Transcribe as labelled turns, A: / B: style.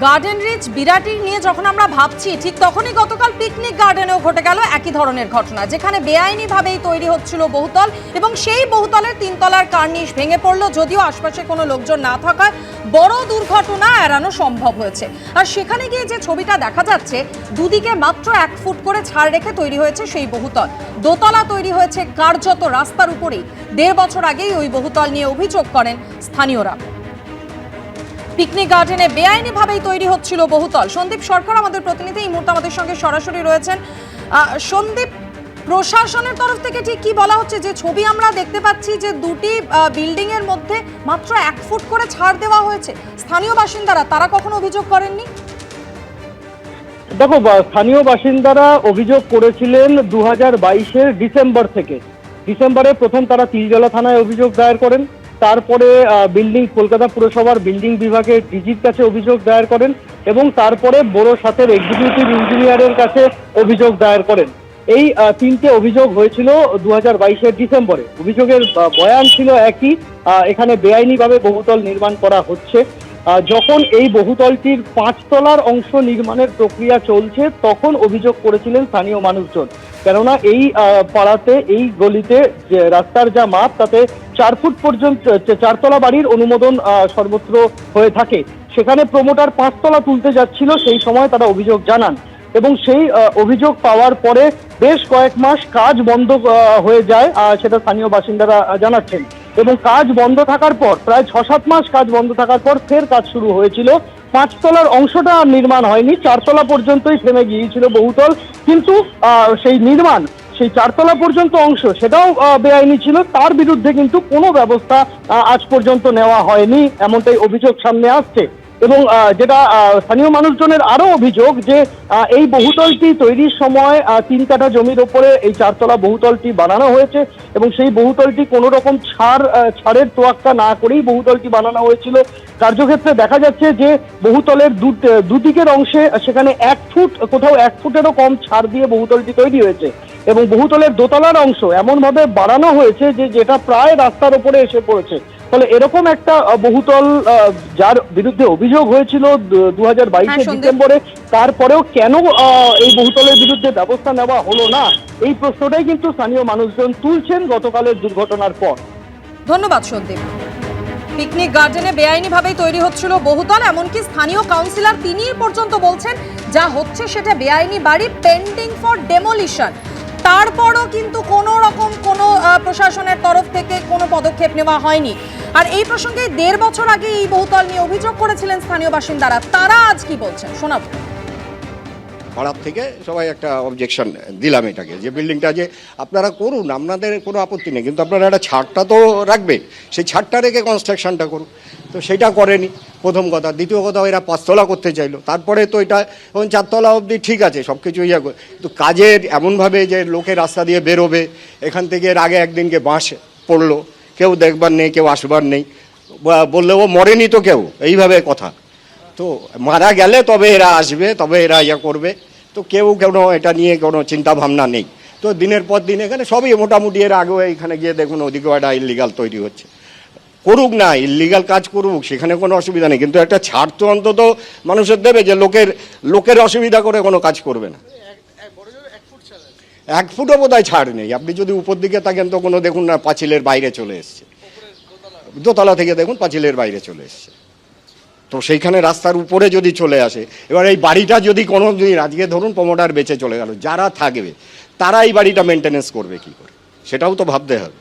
A: Garden rich Birati নিয়ে যখন আমরা ভাবছি ঠিক তখনই গতকাল পিকনিক গার্ডেনেও ঘটে গেল একই ধরনের ঘটনা, যেখানে বেআইনিভাবেই তৈরি হচ্ছিল বহুতল এবং সেই বহুতলের তিনতলার কার্নিশ ভেঙে পড়ল। যদিও আশপাশে কোনো লোকজন না থাকায় বড় দুর্ঘটনা এড়ানো সম্ভব হয়েছে। আর সেখানে গিয়ে যে ছবিটা দেখা যাচ্ছে, দুদিকে মাত্র 1 ফুট করে ছাড় রেখে তৈরি হয়েছে সেই বহুতল। দোতলা তৈরি হয়েছে কার্যত রাস্তার উপরেই। 1.5 বছর আগেই ওই বহুতল নিয়ে অভিযোগ করেন স্থানীয়রা। পিকনিক গার্ডেনে বেআইনিভাবেই তৈরি হচ্ছিল বহুতল। সন্দীপ সরকার আমাদের প্রতিনিধি এই মুহূর্তে আমাদের সঙ্গে সরাসরি রয়েছেন। সন্দীপ, প্রশাসনের তরফ থেকে ঠিক কি বলা হচ্ছে? যে ছবি আমরা দেখতে পাচ্ছি যে দুটি বিল্ডিং এর মধ্যে মাত্র 1 ফুট করে ছাড় দেওয়া হয়েছে, স্থানীয় বাসিন্দারা তারা কখনো অভিযোগ করেননি?
B: দেখো, স্থানীয় বাসিন্দারা অভিযোগ করেছিলেন 2022-এর ডিসেম্বর থেকে। ডিসেম্বরে প্রথম তারা তিলজলা থানায় অভিযোগ দায়ের করেন, তারপরে কলকাতা পুরসভার বিল্ডিং বিভাগের ডিজির কাছে অভিযোগ দায়ের করেন এবং তারপরে বড়সাতের এক্সিকিউটিভ ইঞ্জিনিয়ারের কাছে অভিযোগ দায়ের করেন। এই 3টে অভিযোগ হয়েছিল 2022-এর ডিসেম্বরে। অভিযোগের বয়ান ছিল একই, এখানে বেআইনিভাবে বহুতল নির্মাণ করা হচ্ছে। যখন এই বহুতলটির 5 তলার অংশ নির্মাণের প্রক্রিয়া চলছে তখন অভিযোগ করেছিলেন স্থানীয় মানুষজন। কেননা এই পাড়াতে, এই গলিতে যে রাস্তার যা মাপ তাতে 4 ফুট পর্যন্ত 4 তলা বাড়ির অনুমোদন সর্বত্র হয়ে থাকে। সেখানে প্রমোটার 5 তলা তুলতে যাচ্ছিল, সেই সময় তারা অভিযোগ জানান এবং সেই অভিযোগ পাওয়ার পরে বেশ কয়েক মাস কাজ বন্ধ হয়ে যায়, সেটা স্থানীয় বাসিন্দারা জানাচ্ছেন। এবং কাজ বন্ধ থাকার পর প্রায় 6-7 মাস কাজ বন্ধ থাকার পর ফের কাজ শুরু হয়েছিল। 5 তলার অংশটা আর নির্মাণ হয়নি, 4 তলা পর্যন্তই থেমে গিয়েছিল বহুতল। কিন্তু সেই নির্মাণ, সেই 4 তলা পর্যন্ত অংশ সেটাও বেআইনি ছিল। তার বিরুদ্ধে কিন্তু কোনো ব্যবস্থা আজ পর্যন্ত নেওয়া হয়নি, এমনটাই অভিযোগ সামনে আসছে। এবং যেটা স্থানীয় মানুষজনের আরো অভিযোগ যে এই বহুতলটি তৈরির সময় 3 কাঠা জমির ওপরে এই 4 তলা বহুতলটি বানানো হয়েছে এবং সেই বহুতলটি কোনো রকম ছাড়ের তোয়াক্কা না করেই বহুতলটি বানানো হয়েছিল। কার্যক্ষেত্রে দেখা যাচ্ছে যে বহুতলের দুদিকের অংশে সেখানে 1 ফুট, কোথাও 1 ফুটেরও কম ছাড় দিয়ে বহুতলটি তৈরি হয়েছে এবং বহুতলের দোতলার অংশ এমনভাবে বাড়ানো হয়েছে যে যেটা প্রায় রাস্তার উপরে এসে পড়েছে। ফলে এরকম একটা বহুতল যার বিরুদ্ধে অভিযোগ হয়েছিল 2022-এর ডিসেম্বরে, তারপরেও কেন এই বহুতলের বিরুদ্ধে ব্যবস্থা নেওয়া হলো না, এই প্রশ্নটাই কিন্তু স্থানীয় মানুষজন তুলছেন গতকালের দুর্ঘটনার পর।
A: ধন্যবাদ সন্দীপ। পিকনিক গার্ডেনে বেআইনিভাবেই তৈরি হচ্ছিল বহুতল, এমনকি স্থানীয় কাউন্সিলর তিনি পর্যন্ত বলছেন যা হচ্ছে সেটা বেআইনি বাড়ি, পেন্ডিং ফর ডেমোলিশন। তারপরও কিন্তু কোনো রকম কোনো প্রশাসনের তরফ থেকে কোনো পদক্ষেপ নেওয়া হয়নি। আর এই প্রসঙ্গে 1.5 বছর আগে এই বহুতল নিয়ে অভিযোগ করেছিলেন স্থানীয় বাসিন্দারা, তারা আজ কি বলছেন শোনাবো।
C: পাড়ার থেকে সবাই একটা অবজেকশন দিলাম এটাকে, যে বিল্ডিংটা যে আপনারা করুন, আপনাদের কোনো আপত্তি নেই, কিন্তু আপনারা একটা ছাদটা তো রাখবেন, সেই ছাদটা রেখে কনস্ট্রাকশনটা করুন। তো সেটা করেনি, প্রথম কথা। দ্বিতীয় কথা, এরা 5 তলা করতে চাইলো, তারপরে তো এটা এখন 4 তলা অবধি ঠিক আছে, সব কিছু ইয়ে করে, কিন্তু কাজের এমনভাবে যে লোকের রাস্তা দিয়ে বেরোবে, এখান থেকে এর আগে একদিনকে বাঁশ পড়লো, কেউ দেখবার নেই, কেউ আসবার নেই, বললেও মরেনি তো কেউ, এইভাবে কথা। তো মারা গেলে তবে এরা আসবে, তবে এরা ইয়ে করবে, তো কেউ কোনো এটা নিয়ে কোনো চিন্তা ভাবনা নেই। তো দিনের পর দিন এখানে সবই মোটামুটি, এর আগেও এখানে গিয়ে দেখুন ওদিকেও একটা ইল্লিগাল তৈরি হচ্ছে। করুক না, ইল্লিগাল কাজ করুক, সেখানে কোনো অসুবিধা নেই, কিন্তু একটা ছাড় তো অন্তত মানুষের দেবে, যে লোকের অসুবিধা করে কোনো কাজ করবে না। 1 ফুটও বোধহয় ছাড় নেই। আপনি যদি উপর দিকে থাকেন তো কোনো দেখুন না, পাঁচিলের বাইরে চলে এসছে, দোতলা থেকে দেখুন পাঁচিলের বাইরে চলে এসছে। তো সেইখানে রাস্তার উপরে যদি চলে আসে, এবার এই বাড়িটা যদি কোনো দিন আজকে ধরুন প্রমোটার বেঁচে চলে গেল, যারা থাকবে তারা এই বাড়িটা মেনটেনেন্স করবে কি করে, সেটাও তো ভাবতে হবে।